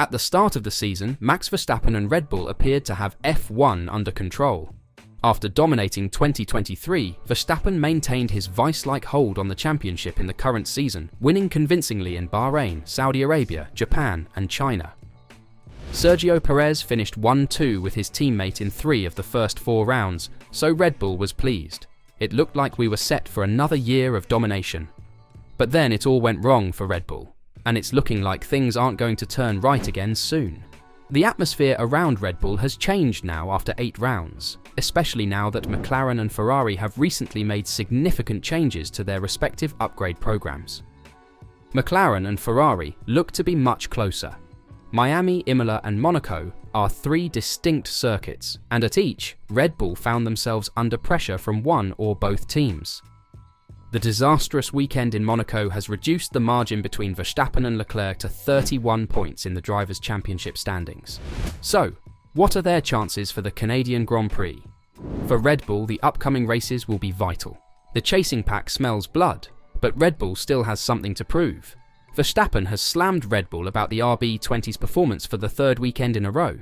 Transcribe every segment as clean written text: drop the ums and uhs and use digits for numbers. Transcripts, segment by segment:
At the start of the season, Max Verstappen and Red Bull appeared to have F1 under control. After dominating 2023, Verstappen maintained his vice-like hold on the championship in the current season, winning convincingly in Bahrain, Saudi Arabia, Japan, and China. Sergio Perez finished 1-2 with his teammate in 3 of the first 4 rounds, so Red Bull was pleased. It looked like we were set for another year of domination. But then it all went wrong for Red Bull, and it's looking like things aren't going to turn right again soon. The atmosphere around Red Bull has changed now after 8 rounds, especially now that McLaren and Ferrari have recently made significant changes to their respective upgrade programs. McLaren and Ferrari look to be much closer. Miami, Imola, and Monaco are 3 distinct circuits, and at each, Red Bull found themselves under pressure from one or both teams. The disastrous weekend in Monaco has reduced the margin between Verstappen and Leclerc to 31 points in the Drivers' Championship standings. So, what are their chances for the Canadian Grand Prix? For Red Bull, the upcoming races will be vital. The chasing pack smells blood, but Red Bull still has something to prove. Verstappen has slammed Red Bull about the RB20's performance for the 3rd weekend in a row.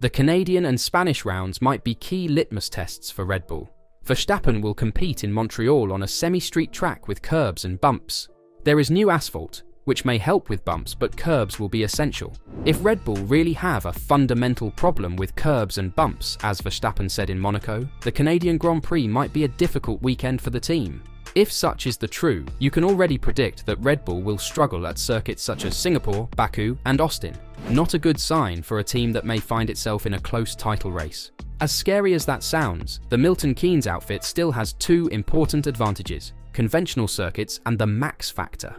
The Canadian and Spanish rounds might be key litmus tests for Red Bull. Verstappen will compete in Montreal on a semi-street track with curbs and bumps. There is new asphalt, which may help with bumps, but curbs will be essential. If Red Bull really have a fundamental problem with curbs and bumps, as Verstappen said in Monaco, the Canadian Grand Prix might be a difficult weekend for the team. If such is the true, you can already predict that Red Bull will struggle at circuits such as Singapore, Baku, and Austin. Not a good sign for a team that may find itself in a close title race. As scary as that sounds, the Milton Keynes outfit still has 2 important advantages: conventional circuits and the max factor.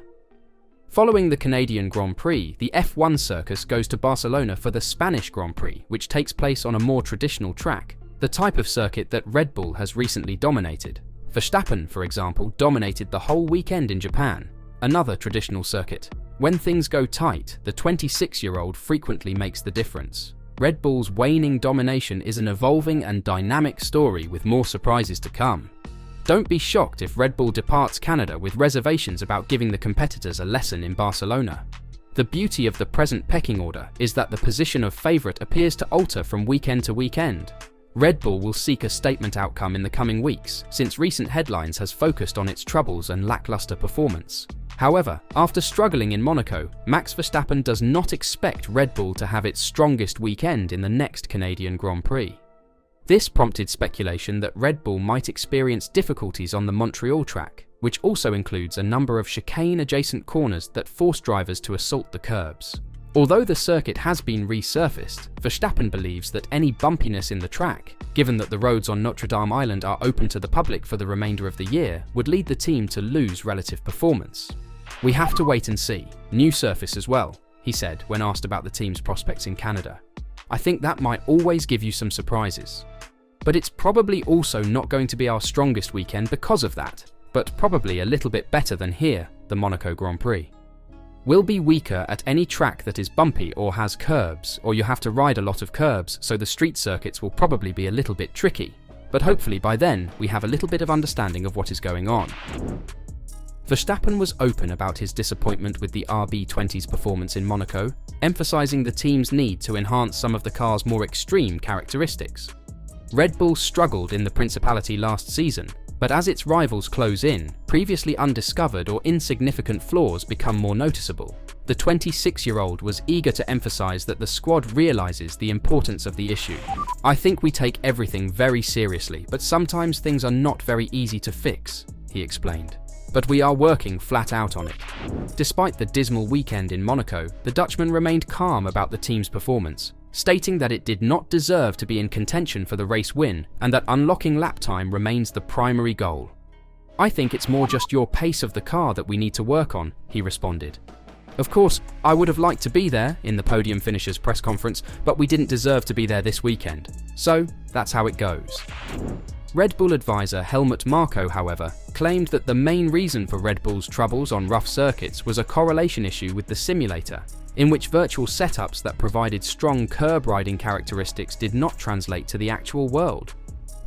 Following the Canadian Grand Prix, the F1 circus goes to Barcelona for the Spanish Grand Prix, which takes place on a more traditional track, the type of circuit that Red Bull has recently dominated. Verstappen, for example, dominated the whole weekend in Japan, another traditional circuit. When things go tight, the 26-year-old frequently makes the difference. Red Bull's waning domination is an evolving and dynamic story with more surprises to come. Don't be shocked if Red Bull departs Canada with reservations about giving the competitors a lesson in Barcelona. The beauty of the present pecking order is that the position of favourite appears to alter from weekend to weekend. Red Bull will seek a statement outcome in the coming weeks, since recent headlines has focused on its troubles and lackluster performance. However, after struggling in Monaco, Max Verstappen does not expect Red Bull to have its strongest weekend in the next Canadian Grand Prix. This prompted speculation that Red Bull might experience difficulties on the Montreal track, which also includes a number of chicane-adjacent corners that force drivers to assault the curbs. Although the circuit has been resurfaced, Verstappen believes that any bumpiness in the track, given that the roads on Notre Dame Island are open to the public for the remainder of the year, would lead the team to lose relative performance. "We have to wait and see. New surface as well," he said when asked about the team's prospects in Canada. "I think that might always give you some surprises. But it's probably also not going to be our strongest weekend because of that, but probably a little bit better than here, the Monaco Grand Prix. We'll be weaker at any track that is bumpy or has curbs, or you have to ride a lot of curbs, so the street circuits will probably be a little bit tricky. But hopefully by then, we have a little bit of understanding of what is going on." Verstappen was open about his disappointment with the RB20's performance in Monaco, emphasizing the team's need to enhance some of the car's more extreme characteristics. Red Bull struggled in the Principality last season, but as its rivals close in, previously undiscovered or insignificant flaws become more noticeable. The 26-year-old was eager to emphasize that the squad realizes the importance of the issue. "I think we take everything very seriously, but sometimes things are not very easy to fix," he explained. "But we are working flat out on it." Despite the dismal weekend in Monaco, the Dutchman remained calm about the team's performance, stating that it did not deserve to be in contention for the race win and that unlocking lap time remains the primary goal. "I think it's more just your pace of the car that we need to work on," he responded. "Of course, I would have liked to be there in the podium finishers press conference, but we didn't deserve to be there this weekend. So, that's how it goes." Red Bull advisor Helmut Marko, however, claimed that the main reason for Red Bull's troubles on rough circuits was a correlation issue with the simulator, in which virtual setups that provided strong curb riding characteristics did not translate to the actual world.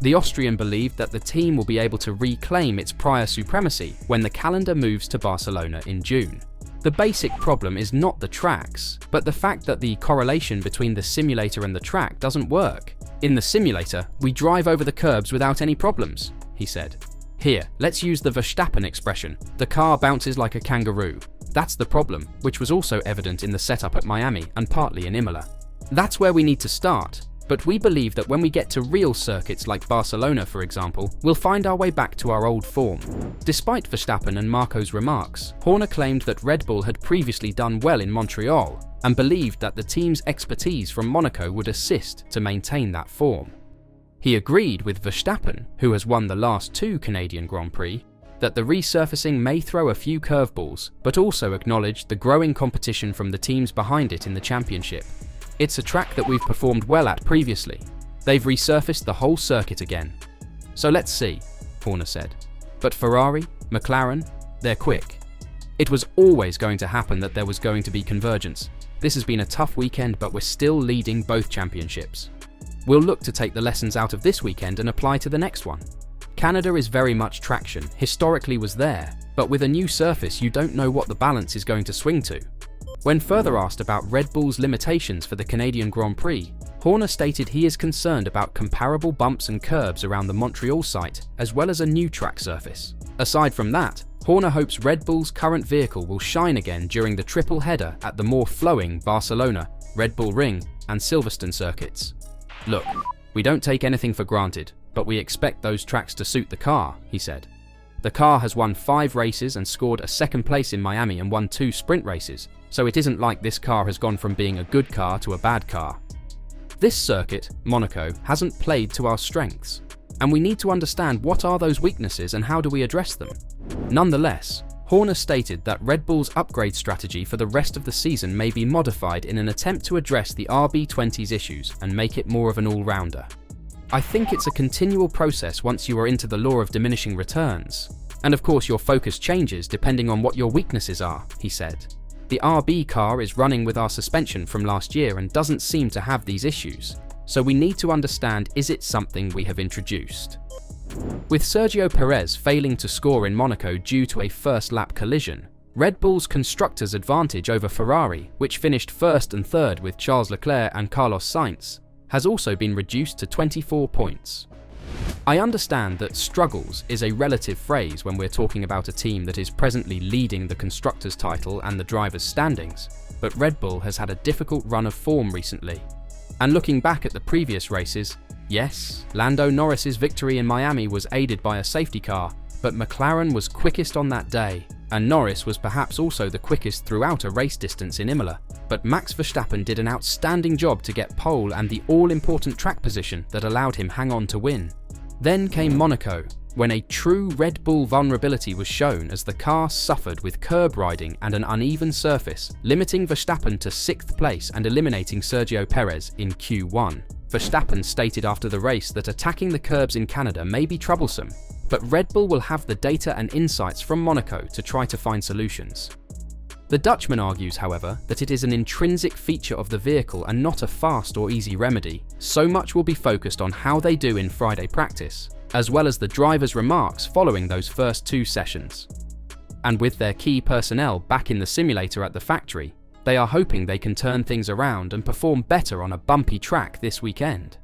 The Austrian believed that the team will be able to reclaim its prior supremacy when the calendar moves to Barcelona in June. The basic problem is not the tracks, but the fact that the correlation between the simulator and the track doesn't work. In the simulator, we drive over the curbs without any problems, he said. Here, let's use the Verstappen expression. The car bounces like a kangaroo. That's the problem, which was also evident in the setup at Miami and partly in Imola. That's where we need to start, but we believe that when we get to real circuits like Barcelona, for example, we'll find our way back to our old form. Despite Verstappen and Marco's remarks, Horner claimed that Red Bull had previously done well in Montreal and believed that the team's expertise from Monaco would assist to maintain that form. He agreed with Verstappen, who has won the last 2 Canadian Grand Prix, that the resurfacing may throw a few curveballs, but also acknowledged the growing competition from the teams behind it in the championship. It's a track that we've performed well at previously. They've resurfaced the whole circuit again. So let's see, Horner said. But Ferrari, McLaren, they're quick. It was always going to happen that there was going to be convergence. This has been a tough weekend, but we're still leading both championships. We'll look to take the lessons out of this weekend and apply to the next one. Canada is very much traction, historically was there, but with a new surface you don't know what the balance is going to swing to. When further asked about Red Bull's limitations for the Canadian Grand Prix, Horner stated he is concerned about comparable bumps and curbs around the Montreal site, as well as a new track surface. Aside from that, Horner hopes Red Bull's current vehicle will shine again during the triple header at the more flowing Barcelona, Red Bull Ring, and Silverstone circuits. Look, we don't take anything for granted, but we expect those tracks to suit the car, he said. The car has won 5 races and scored a 2nd place in Miami and won 2 sprint races, so it isn't like this car has gone from being a good car to a bad car. This circuit, Monaco, hasn't played to our strengths, and we need to understand what are those weaknesses and how do we address them. Nonetheless, Horner stated that Red Bull's upgrade strategy for the rest of the season may be modified in an attempt to address the RB20's issues and make it more of an all-rounder. I think it's a continual process once you are into the law of diminishing returns. And of course your focus changes depending on what your weaknesses are, he said. The RB car is running with our suspension from last year and doesn't seem to have these issues. So we need to understand, is it something we have introduced? With Sergio Perez failing to score in Monaco due to a first lap collision, Red Bull's constructors' advantage over Ferrari, which finished 1st and 3rd with Charles Leclerc and Carlos Sainz, has also been reduced to 24 points. I understand that struggles is a relative phrase when we're talking about a team that is presently leading the constructors' title and the drivers' standings, but Red Bull has had a difficult run of form recently. And looking back at the previous races, yes, Lando Norris's victory in Miami was aided by a safety car, but McLaren was quickest on that day, and Norris was perhaps also the quickest throughout a race distance in Imola. But Max Verstappen did an outstanding job to get pole and the all-important track position that allowed him hang on to win. Then came Monaco, when a true Red Bull vulnerability was shown as the car suffered with curb riding and an uneven surface, limiting Verstappen to 6th place and eliminating Sergio Perez in Q1. Verstappen stated after the race that attacking the curbs in Canada may be troublesome, but Red Bull will have the data and insights from Monaco to try to find solutions. The Dutchman argues, however, that it is an intrinsic feature of the vehicle and not a fast or easy remedy. So much will be focused on how they do in Friday practice, as well as the drivers' remarks following those first 2 sessions. And with their key personnel back in the simulator at the factory, they are hoping they can turn things around and perform better on a bumpy track this weekend.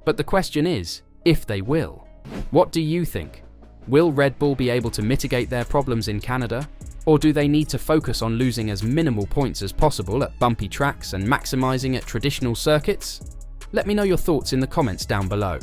But the question is, if they will. What do you think? Will Red Bull be able to mitigate their problems in Canada? Or do they need to focus on losing as minimal points as possible at bumpy tracks and maximising at traditional circuits? Let me know your thoughts in the comments down below.